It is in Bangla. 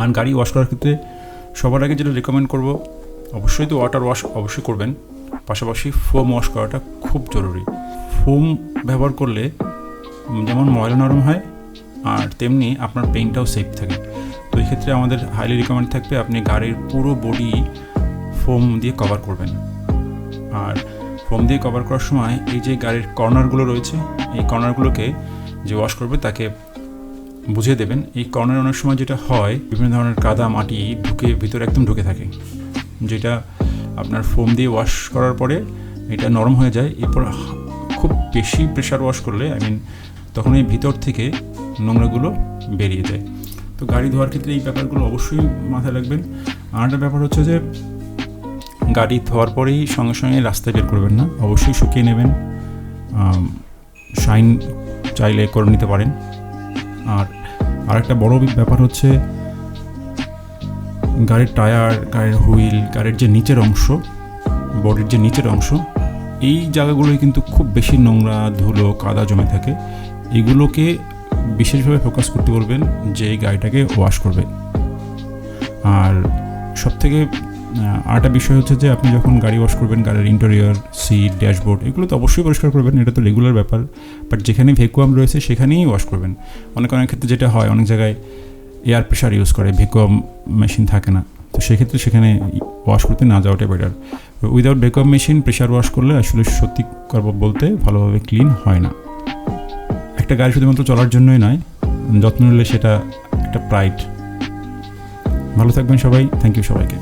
আর গাড়ি ওয়াশ করার ক্ষেত্রে সবার আগে যেটা রেকমেন্ড করব, অবশ্যই তো ওয়াটার ওয়াশ অবশ্যই করবেন, পাশাপাশি ফোম ওয়াশ করাটা খুব জরুরি। ফোম ব্যবহার করলে যেমন ময়লা নরম হয় আর তেমনি আপনার পেইন্টটাও সেফ থাকে। তো এই ক্ষেত্রে আমাদের হাইলি রিকমেন্ড থাকবে আপনি গাড়ির পুরো বডি ফোম দিয়ে কভার করবেন। আর ফোম দিয়ে কভার করার সময় এই যে গাড়ির কর্নারগুলো রয়েছে, এই কর্নারগুলোকে যে ওয়াশ করবে তাকে বুঝিয়ে দেবেন। এই কর্নার অনেক সময় যেটা হয়, বিভিন্ন ধরনের কাদা মাটি ভিতরে একদম ঢুকে থাকে, যেটা আপনার ফোম দিয়ে ওয়াশ করার পরে এটা নরম হয়ে যায়। এরপর খুব বেশি প্রেশার ওয়াশ করলে তখন এই ভিতর থেকে নোংরাগুলো বেরিয়ে যায়। তো গাড়ি ধোয়ার ক্ষেত্রে এই ব্যাপারগুলো অবশ্যই মাথায় রাখবেন। আর একটা ব্যাপার হচ্ছে যে গাড়ি ধোয়ার পরেই সঙ্গে সঙ্গে রাস্তায় বের করবেন না, অবশ্যই শুকিয়ে নেবেন। শাইন চাইলে করে নিতে পারেন। আর একটা বড় ব্যাপার হচ্ছে গাড়ির টায়ার, গাড়ির হুইল, গাড়ির যে নিচের অংশ, বডির যে নিচের অংশ, এই জায়গাগুলোই কিন্তু খুব বেশি নোংরা, ধুলো, কাদা জমে থাকে। এগুলোকে বিশেষভাবে ফোকাস করতে বলবেন যে এই গাড়িটাকে ওয়াশ করবে। আর সবথেকে আরেকটা বিষয় হচ্ছে যে আপনি যখন গাড়ি ওয়াশ করবেন, গাড়ির ইন্টেরিয়র, সিট, ড্যাশবোর্ড, এগুলো তো অবশ্যই পরিষ্কার করবেন, এটা তো রেগুলার ব্যাপার। বাট যেখানে ভ্যাকুয়াম রয়েছে সেখানেই ওয়াশ করবেন। অনেক ক্ষেত্রে যেটা হয়, অনেক জায়গায় এয়ার প্রেশার ইউজ করে, ভ্যাকুয়াম মেশিন থাকে না, তো সেক্ষেত্রে সেখানে ওয়াশ করতে না যাওয়াটাই better. Without vacuum machine pressure wash করলে আসলে সত্যি করব বলতে ভালোভাবে ক্লিন হয় না। একটা গাড়ি শুধুমাত্র চলার জন্যই নয়, যত্ন নিলে সেটা একটা প্রাইড। ভালো থাকবেন সবাই, থ্যাংক ইউ সবাইকে।